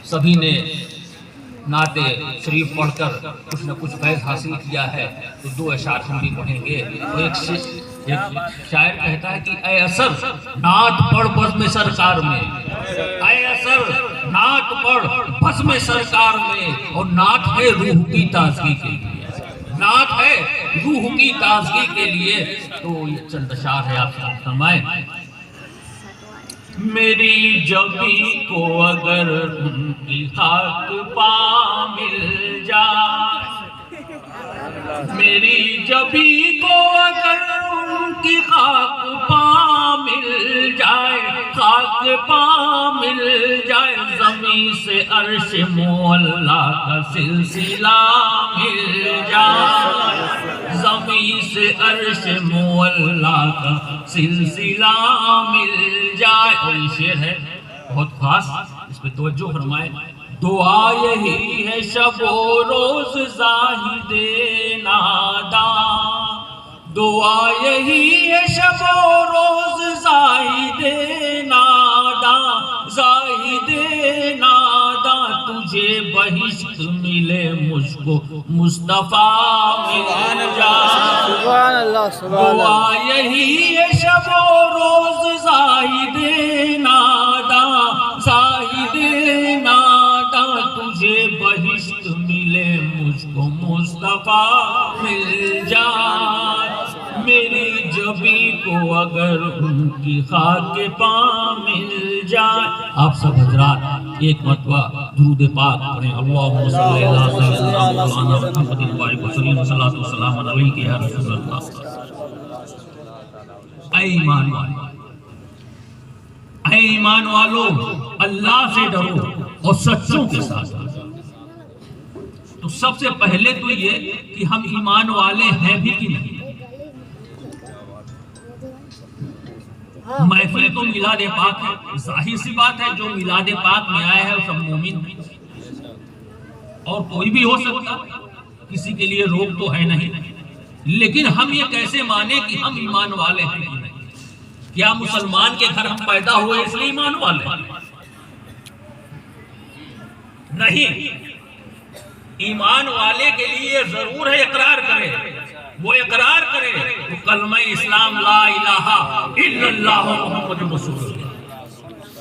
سبھی نے نعت شریف پڑھ کر کچھ نہ کچھ فیض حاصل کیا ہے، تو دو اشعار ہم بھی پڑھیں گے۔ ایک شاعر کہتا ہے کہ اے اثر نعت پڑھ بزم سرکار میں، اے اثر نعت پڑھ بزم سرکار میں، اور نعت ہے روح کی تازگی کے لیے، نعت ہے روح کی تازگی کے لیے۔ تو یہ چند اشعار ہے، آپ سمجھ فرمائیں۔ میری جبی کو اگر ان کی خاک پا مل جائے، میری جبی کو اگر ان کی خاک پا مل جائے، خاک پا مل جائے، زمین سے عرش مولا کا سلسلہ مل جائے، زمین سے عرش مولا کا سلسلہ مل جائے۔ اور یہ شعر ہے بہت خاص، اس پہ توجہ فرمائیں۔ دعا یہی ہے شب و روز زاہد ناداں، دعا یہی ہے شب و روز زاہد ناداں، زاہد ناداں، تجھے بہشت ملے مجھ کو مصطفیٰ مل جائے۔ دعا یہی ہے شب و روز زاہد ناداں، زاہد ناداں، تجھے بہشت ملے مجھ کو مصطفیٰ مل جائے، میری جبی کو اگر ان کی خاک پا مل جائے۔ آپ سب حضرات ایک مرتبہ درود پاک پڑھیں۔ اللہم صلی اللہ سیدنا مولانا محمد وعلیہ وسلم والصلاۃ والسلام علیک یا رسول اللہ۔ اے ایمان والو، اے ایمان والو، اللہ سے ڈرو اور سچوں کے ساتھ۔ تو سب سے پہلے تو یہ کہ ہم ایمان والے ہیں بھی کہ نہیں۔ محفل تو میلاد پاک ہے، ظاہر سی بات ہے جو میلاد پاک میں آیا ہے وہ سب مومن ہیں، اور کوئی بھی ہو سکتا، کسی کے لیے روک تو ہے نہیں۔ لیکن ہم یہ کیسے مانیں کہ ہم ایمان والے ہیں کہ نہیں؟ کیا مسلمان کے گھر ہم پیدا ہوئے اس لیے ایمان والے ہیں؟ نہیں، ایمان والے کے لیے ضرور ہے اقرار کرے، وہ اقرار کرے وہ کلمہ اسلام لا الہ الا اللہ محمد رسول اللہ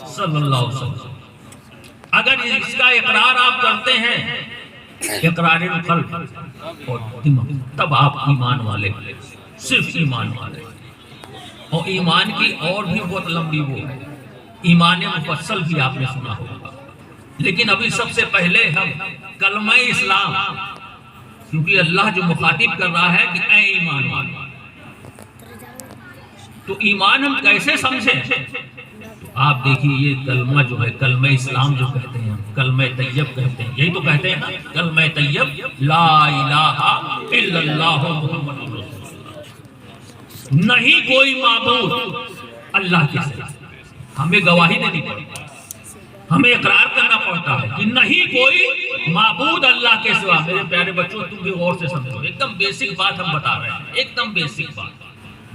صلی اللہ علیہ وسلم۔ اگر اس کا اقرار آپ کرتے ہیں، اقرار قلب اور دماغ، تب آپ ایمان والے، صرف ایمان والے۔ اور ایمان کی اور بھی بہت لمبی وہ ہے، ایمان مفصل بھی آپ نے سنا ہوگا، لیکن ابھی سب سے پہلے ہم کلمہ اسلام، کیونکہ اللہ جو مخاطب کر رہا ہے کہ اے ایمان والو، تو ایمان ہم کیسے سمجھیں؟ تو آپ دیکھیے یہ کلمہ جو ہے، کلمہ اسلام جو کہتے ہیں، کلمہ طیب کہتے ہیں، یہی تو کہتے ہیں نا، کلمہ طیب لا الہ الا اللہ محمد رسول اللہ، نہیں کوئی معبود اللہ کے سوا۔ ہمیں گواہی دینی پڑتی ہے، ہمیں اقرار کرنا پڑتا ہے کہ نہیں کوئی معبود اللہ کے سوا۔ میرے پیارے بچوں تم بھی غور سے سمجھو، ایک دم بیسک بات ہم بتا رہے ہیں، ایک دم بیسک بات۔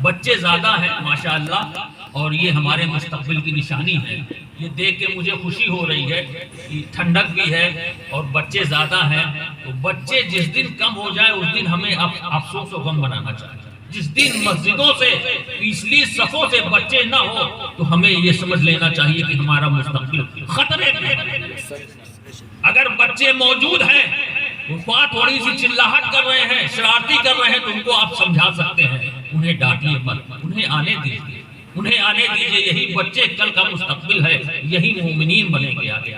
بچے زیادہ ہیں ماشاءاللہ، اور یہ ہمارے مستقبل کی نشانی ہے۔ یہ دیکھ کے مجھے خوشی ہو رہی ہے کہ ٹھنڈک بھی ہے اور بچے زیادہ ہیں، تو بچے جس دن کم ہو جائے اس دن ہمیں افسوس و غم بنانا چاہیے۔ جس دن مسجدوں سے، پچھلی صفوں سے بچے نہ ہو تو ہمیں یہ سمجھ لینا چاہیے کہ ہمارا مستقبل خطرے میں ہے۔ اگر بچے موجود ہیں، وہ تھوڑی سی چلاہٹ کر رہے ہیں، شرارتی کر رہے ہیں، تو ان کو آپ سمجھا سکتے ہیں، انہیں ڈانٹیے مت، انہیں آنے دیجیے، انہیں آنے دیجیے۔ یہی بچے کل کا مستقبل ہے، یہی مومنین بنیں گے آگے۔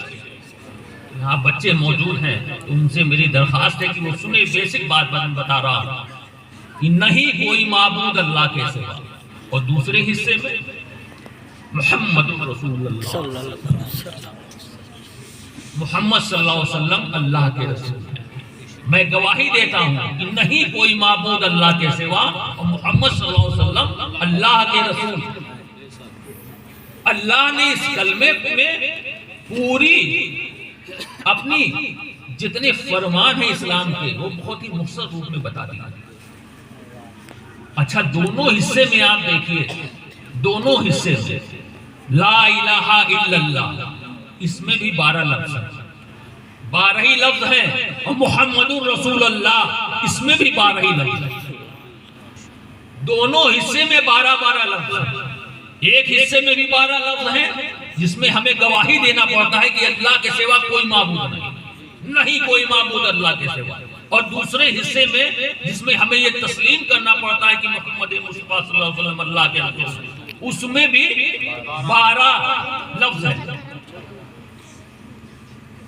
یہاں بچے موجود ہیں تو ان سے میری درخواست ہے کہ وہ سنیں، بیسک بات بتا رہا ہوں کہ نہیں کوئی معبود اللہ کے سوا۔ اور دوسرے حصے میں محمد رسول اللہ، محمد صلی اللہ علیہ وسلم اللہ کے رسول ہیں۔ میں گواہی دیتا ہوں کہ نہیں کوئی معبود اللہ کے سوا، اور محمد صلی اللہ علیہ وسلم اللہ کے رسول۔ اللہ نے اس کلمے میں پوری اپنی جتنے فرمان ہیں اسلام کے وہ بہت ہی مختصر روپ میں بتا دیا۔ اچھا دونوں حصے میں آپ دیکھیے، دونوں حصے سے لا الہ الا اللہ اس میں بھی 12 لفظ ہیں، 12 ہی لفظ ہیں، اور محمد الرسول اللہ اس میں بھی 12 ہی لفظ ہیں۔ دونوں حصے میں 12 لفظ ہیں۔ ایک حصے میں بھی 12 لفظ ہیں جس میں ہمیں گواہی دینا پڑتا ہے کہ اللہ کے سوا کوئی معبود نہیں کوئی معبود اللہ کے سوا، اور دوسرے حصے میں جس میں ہمیں یہ تسلیم کرنا پڑتا ہے کہ محمد مصطفیٰ صلی اللہ علیہ وسلم اللہ کے رسول ہیں، اس میں بھی 12 لفظ ہیں۔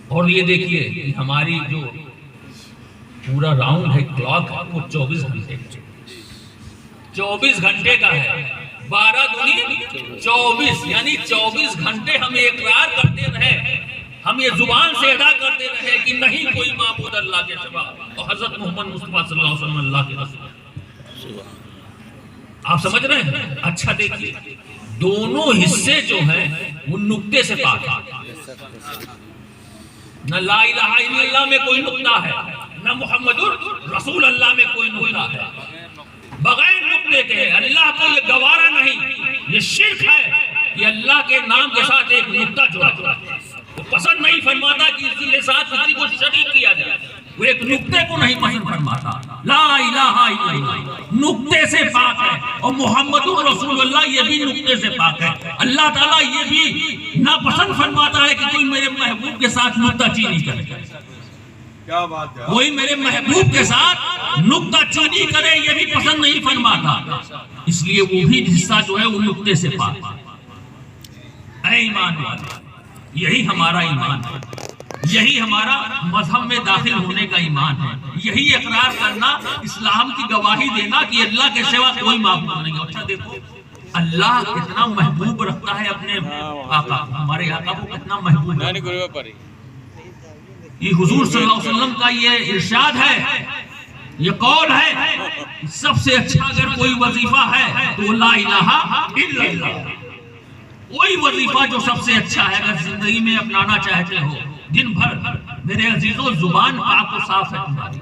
اور یہ دیکھیے کہ ہماری جو پورا راؤنڈ ہے، کلاک ہے، وہ 24 گھنٹے 24 گھنٹے کا ہے، 12 دنی 24، یعنی 24 گھنٹے ہم یہ اقرار کرتے رہے، ہم یہ زبان سے ادا کرتے رہے کہ نہیں کوئی معبود اللہ کے سوا، اور حضرت محمد مصطفیٰ صلی اللہ علیہ وسلم اللہ کے رسول۔ آپ سمجھ رہے ہیں؟ اچھا دیکھیے، دونوں حصے جو ہیں وہ نقطے سے پاک ہیں، نہ لا الہ الا اللہ میں کوئی نقطہ ہے، نہ محمد رسول اللہ میں کوئی نقطہ ہے، بغیر نقطے کے ہے۔ اللہ کو یہ گوارا نہیں، یہ شرک ہے کہ اللہ کے نام کے ساتھ ایک نقطہ جوڑا جائے۔ وہ پسند نہیں فرماتا کہ اسی کے ساتھ کسی کو شریک کیا جائے، وہ ایک نقطے کو نہیں پسند فرماتا۔ لا الہ الا اللہ نقطے سے پاک ہے، اور محمد رسول اللہ یہ بھی نقطے سے پاک ہے۔ اللہ تعالیٰ یہ بھی ناپسند فرماتا ہے کہ کوئی میرے محبوب کے ساتھ نقطہ چینی کرے، کیا بات ہے، کوئی میرے محبوب کے ساتھ نقطہ چینی کرے، یہ بھی پسند نہیں فرماتا، اس لیے وہ بھی حصہ جو ہے وہ نقطے سے پاک۔ اے ایمان والے، یہی ہمارا ایمان ہے، یہی ہمارا مذہب میں داخل ہونے کا ایمان ہے، یہی اقرار کرنا، اسلام کی گواہی دینا کہ اللہ کے سوا کوئی معبود نہیں۔ اچھا دیکھو، اللہ کتنا محبوب رکھتا ہے اپنے آقا، ہمارے آقا کو کتنا محبوب رکھتا ہے۔ یہ حضور صلی اللہ علیہ وسلم کا یہ ارشاد ہے، یہ قول ہے، سب سے اچھا اگر کوئی وظیفہ ہے تو لا الہ الا اللہ۔ کوئی وظیفہ جو سب سے اچھا ہے اگر زندگی میں اپنانا چاہتے ہو دن بھر، میرے عزیزو زبان پاک و صاف ہے، تمہاری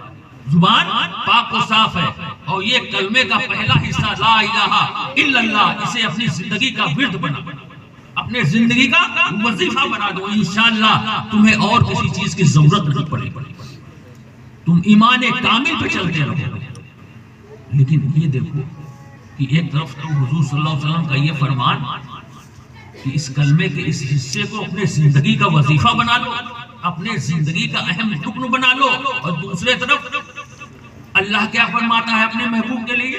زبان پاک و صاف ہے، اور یہ کلمے کا پہلا حصہ لا الہ الا اللہ، اسے اپنی زندگی کا ورد بنا، اپنے زندگی کا وظیفہ بنا دو، انشاءاللہ تمہیں اور کسی چیز کی ضرورت نہیں پڑے گی، تم ایمان کامل پہ چلتے رہو۔ لیکن یہ دیکھو کہ ایک طرف تو حضور صلی اللہ علیہ وسلم کا یہ فرمان کہ اس کلمے کے اس حصے کو اپنے زندگی کا وظیفہ بنا لو، اپنے زندگی کا اہم رکن بنا لو، اور دوسرے طرف اللہ کیا فرماتا ہے اپنے محبوب کے لیے؟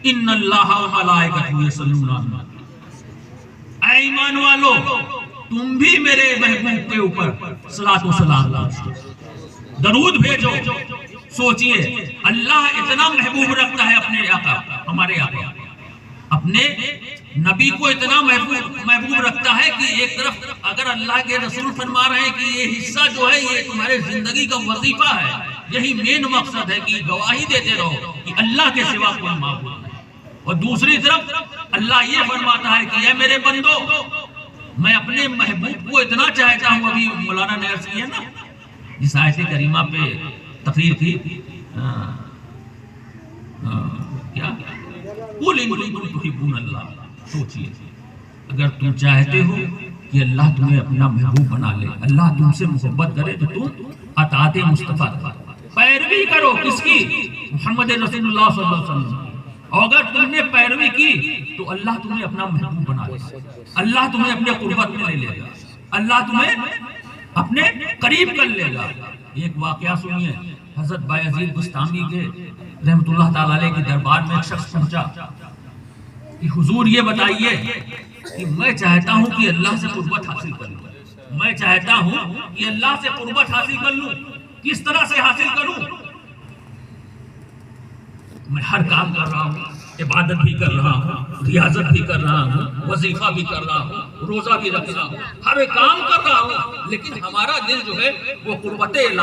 ان اللہ و ملائکتہ یصلون علی النبی۔ اے ایمان والو، تم بھی میرے محبوب کے اوپر صلاۃ و سلام بھیجو، درود بھیجو۔ سوچئے اللہ اتنا محبوب رکھتا ہے اپنے آقا، ہمارے آقا اپنے نبی کو اتنا محبوب رکھتا ہے کہ ایک طرف اگر اللہ کے رسول فرما رہے ہیں کہ یہ حصہ جو ہے یہ تمہارے زندگی کا وظیفہ ہے، یہی مین مقصد ہے کہ گواہی دیتے رہو کہ اللہ کے سوا کوئی معبود نہیں، اور دوسری طرف اللہ یہ فرماتا ہے کہ اے میرے بندو، میں اپنے محبوب کو اتنا چاہتا ہوں۔ ابھی مولانا نے عرض کیا نا جس آیت کریمہ پہ تقریر کی، کیا قُلْ إِن كُنتُمْ تُحِبُّونَ اللَّهَ، سوچئے اگر تم چاہتے ہو کہ اللہ تمہیں اپنا محبوب بنا لے، اللہ تم سے محبت کرے، تو تم اطاعت مصطفیٰ پیروی کرو، کس کی؟ محمد رسول اللہ صلی اللہ علیہ وسلم۔ اور اگر تم نے پیروی کی تو اللہ تمہیں اپنا محبوب بنا لے گا، اللہ تمہیں اپنے قربت میں لے لے گا، اللہ تمہیں اپنے قریب کر لے گا۔ ایک واقعہ سنیے، حضرت بایزید بستامی کے رحمت اللہ تعالیٰ علیہ کے دربار میں ایک شخص پہنچا کہ حضور یہ بتائیے کہ میں چاہتا ہوں کہ اللہ سے قربت حاصل کر لوں، میں چاہتا ہوں کہ اللہ سے قربت حاصل کر لوں، کس طرح سے حاصل کروں؟ میں ہر کام کر رہا ہوں، عبادت بھی کر رہا ہوں، ریاضت بھی کر رہا ہوں، وظیفہ بھی کر رہا ہوں، روزہ بھی رکھ رہا ہوں، ہر کام کر رہا ہوں، لیکن ہمارا دل جو ہے وہ قربت الہی